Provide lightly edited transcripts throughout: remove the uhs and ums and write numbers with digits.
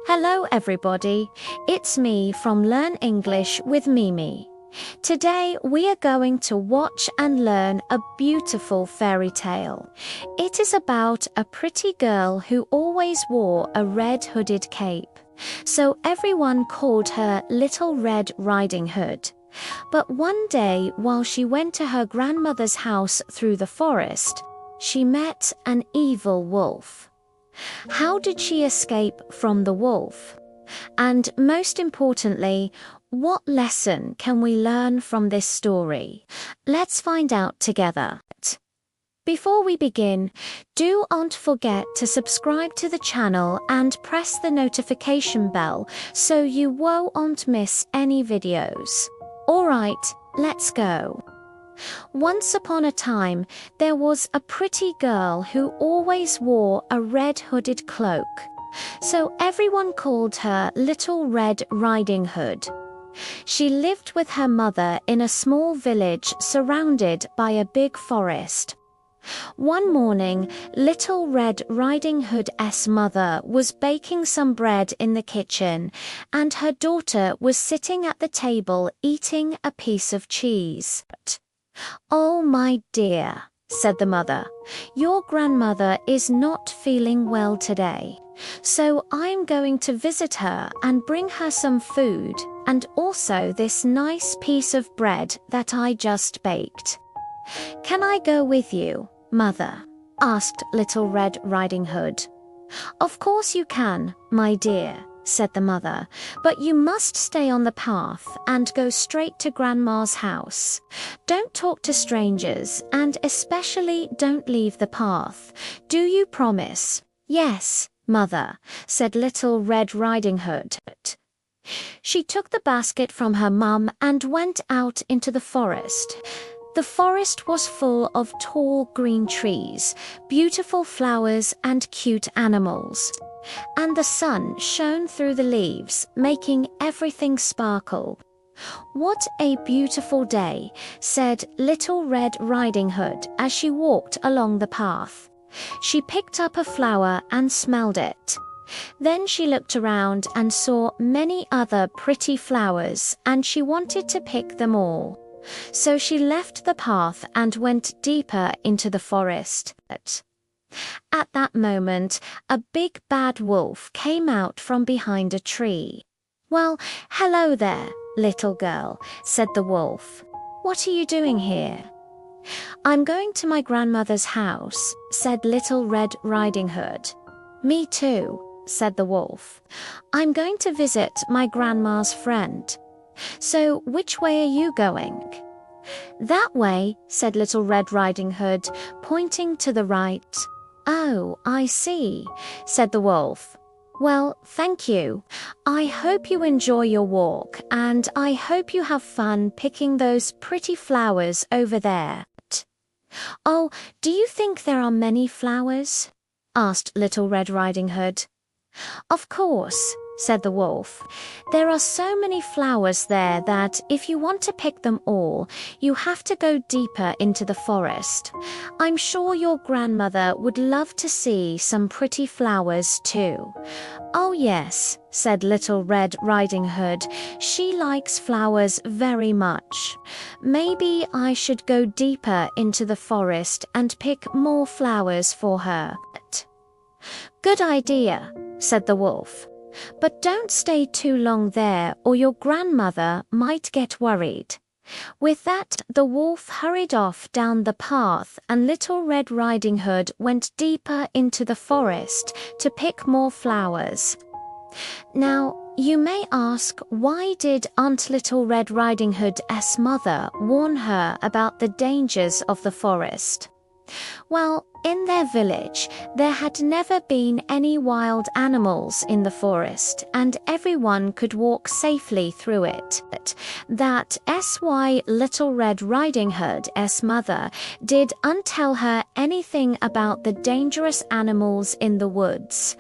Hello everybody, it's me from Learn English with Mimi. Today we are going to watch and learn a beautiful fairy tale. It is about a pretty girl who always wore a red hooded cape, so everyone called her Little Red Riding Hood. But one day while she went to her grandmother's house through the forest, she met an evil wolf. How did she escape from the wolf? And most importantly, what lesson can we learn from this story? Let's find out together. Before we begin, don't forget to subscribe to the channel and press the notification bell so you won't miss any videos. Alright, let's go. Once upon a time, there was a pretty girl who always wore a red hooded cloak, so everyone called her Little Red Riding Hood. She lived with her mother in a small village surrounded by a big forest. One morning, Little Red Riding Hood's mother was baking some bread in the kitchen, and her daughter was sitting at the table eating a piece of cheese. "Oh, my dear," said the mother, "your grandmother is not feeling well today, so I'm going to visit her and bring her some food and also this nice piece of bread that I just baked. Can I go with you, Mother?" asked Little Red Riding Hood. "Of course you can, my dear," said the mother, "but you must stay on the path and go straight to Grandma's house. Don't talk to strangers and especially don't leave the path. Do you promise?" "Yes, Mother," said Little Red Riding Hood. She took the basket from her mum and went out into the forest. The forest was full of tall green trees, beautiful flowers and cute animals. And the sun shone through the leaves, making everything sparkle. "What a beautiful day," said Little Red Riding Hood as she walked along the path. She picked up a flower and smelled it. Then she looked around and saw many other pretty flowers, and she wanted to pick them all. So she left the path and went deeper into the forest. At that moment, a big bad wolf came out from behind a tree. "Well, hello there, little girl," said the wolf. "What are you doing here?" "I'm going to my grandmother's house," said Little Red Riding Hood. "Me too," said the wolf. "I'm going to visit my grandma's friend. So which way are you going?" "That way," said Little Red Riding Hood, pointing to the right. "Oh, I see," said the wolf. "Well, thank you. I hope you enjoy your walk, and I hope you have fun picking those pretty flowers over there." "Oh, do you think there are many flowers?" asked Little Red Riding Hood. "Of course," said the wolf. "There are so many flowers there that if you want to pick them all, you have to go deeper into the forest. I'm sure your grandmother would love to see some pretty flowers too." "Oh yes," said Little Red Riding Hood. "She likes flowers very much. Maybe I should go deeper into the forest and pick more flowers for her." "Good idea," said the wolf. "But don't stay too long there or your grandmother might get worried." With that, the wolf hurried off down the path and Little Red Riding Hood went deeper into the forest to pick more flowers. Now, you may ask, why did Aunt Little Red Riding Hood's mother warn her about the dangers of the forest? Well, in their village, there had never been any wild animals in the forest, and everyone could walk safely through it. That's why Little Red Riding Hood's mother didn't tell her anything about the dangerous animals in the woods.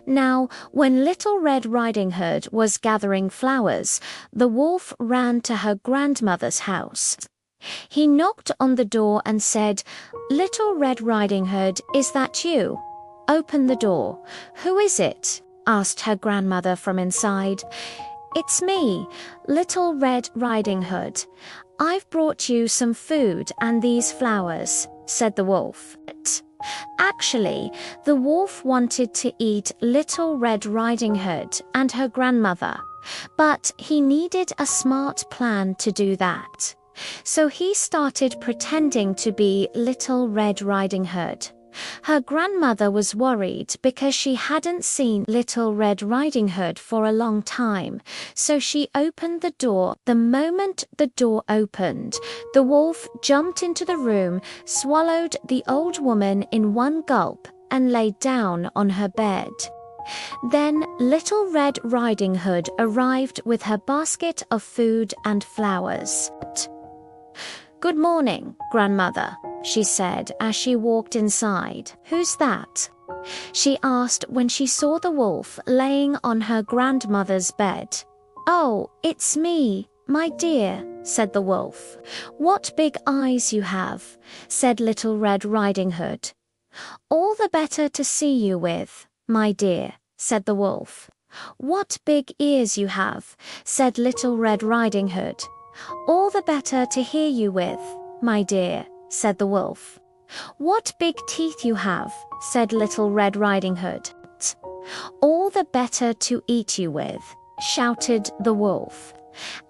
Now, when Little Red Riding Hood was gathering flowers, the wolf ran to her grandmother's house. He knocked on the door and said, "Little Red Riding Hood, is that you? Open the door. Who is it?" asked her grandmother from inside. "It's me, Little Red Riding Hood. I've brought you some food and these flowers," said the wolf. Actually, the wolf wanted to eat Little Red Riding Hood and her grandmother, but he needed a smart plan to do that. So he started pretending to be Little Red Riding Hood. Her grandmother was worried because she hadn't seen Little Red Riding Hood for a long time, so she opened the door. The moment the door opened, the wolf jumped into the room, swallowed the old woman in one gulp, and lay down on her bed. Then Little Red Riding Hood arrived with her basket of food and flowers. "Good morning, grandmother," she said as she walked inside. "Who's that?" she asked when she saw the wolf laying on her grandmother's bed. "Oh, it's me, my dear," said the wolf. "What big eyes you have," said Little Red Riding Hood. "All the better to see you with, my dear," said the wolf. "What big ears you have," said Little Red Riding Hood. "All the better to hear you with, my dear," said the wolf. "What big teeth you have," said Little Red Riding Hood. "All the better to eat you with," shouted the wolf.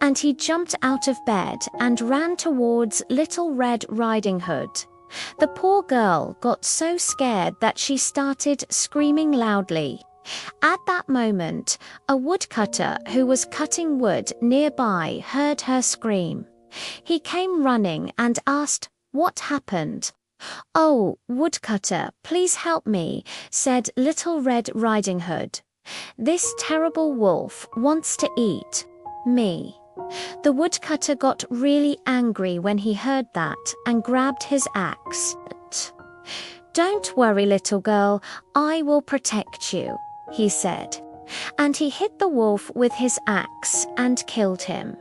And he jumped out of bed and ran towards Little Red Riding Hood. The poor girl got so scared that she started screaming loudly. At that moment, a woodcutter who was cutting wood nearby heard her scream. He came running and asked, "What happened?" "Oh, woodcutter, please help me," said Little Red Riding Hood. "This terrible wolf wants to eat me." The woodcutter got really angry when he heard that and grabbed his axe. "Don't worry, little girl, I will protect you," he said. And he hit the wolf with his axe and killed him.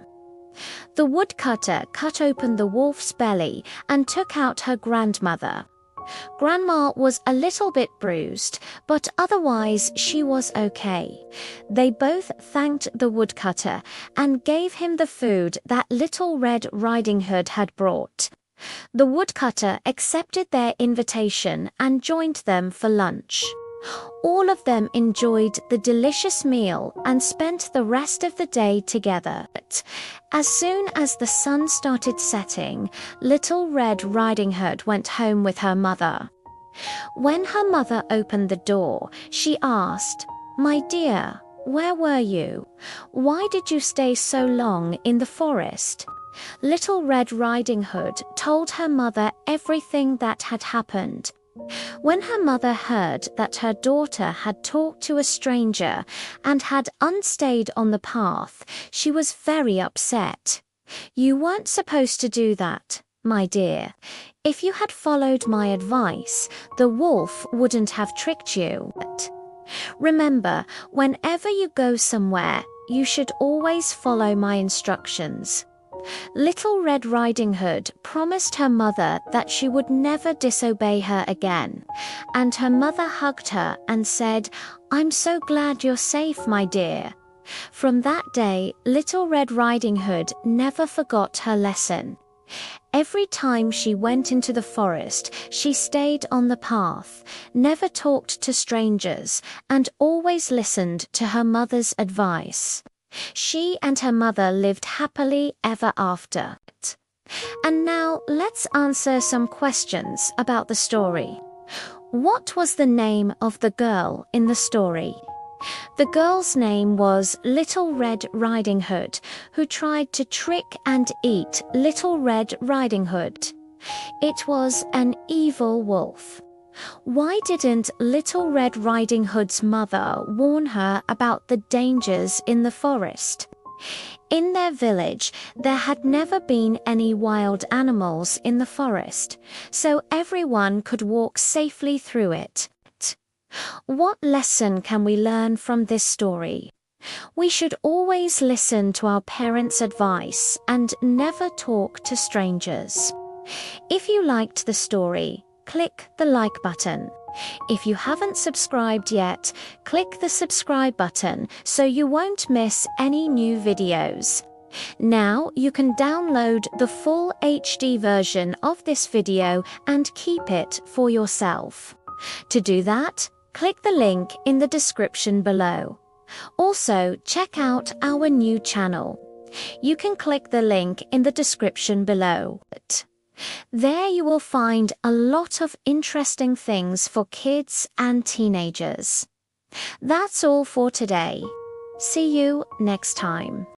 The woodcutter cut open the wolf's belly and took out her grandmother. Grandma was a little bit bruised, but otherwise she was okay. They both thanked the woodcutter and gave him the food that Little Red Riding Hood had brought. The woodcutter accepted their invitation and joined them for lunch. All of them enjoyed the delicious meal and spent the rest of the day together. As soon as the sun started setting, Little Red Riding Hood went home with her mother. When her mother opened the door, she asked, "My dear, where were you? Why did you stay so long in the forest?" Little Red Riding Hood told her mother everything that had happened. When her mother heard that her daughter had talked to a stranger and had unstayed on the path, she was very upset. "You weren't supposed to do that, my dear. If you had followed my advice, the wolf wouldn't have tricked you. Remember, whenever you go somewhere, you should always follow my instructions." Little Red Riding Hood promised her mother that she would never disobey her again, and her mother hugged her and said, "I'm so glad you're safe, my dear." From that day, Little Red Riding Hood never forgot her lesson. Every time she went into the forest, she stayed on the path, never talked to strangers, and always listened to her mother's advice. She and her mother lived happily ever after. And now let's answer some questions about the story. What was the name of the girl in the story? The girl's name was Little Red Riding Hood, who tried to trick and eat Little Red Riding Hood. It was an evil wolf. Why didn't Little Red Riding Hood's mother warn her about the dangers in the forest? In their village, there had never been any wild animals in the forest, so everyone could walk safely through it. What lesson can we learn from this story? We should always listen to our parents' advice and never talk to strangers. If you liked the story, click the like button. If you haven't subscribed yet, click the subscribe button so you won't miss any new videos. Now you can download the full HD version of this video and keep it for yourself. To do that, click the link in the description below. Also, check out our new channel. You can click the link in the description below. There you will find a lot of interesting things for kids and teenagers. That's all for today. See you next time.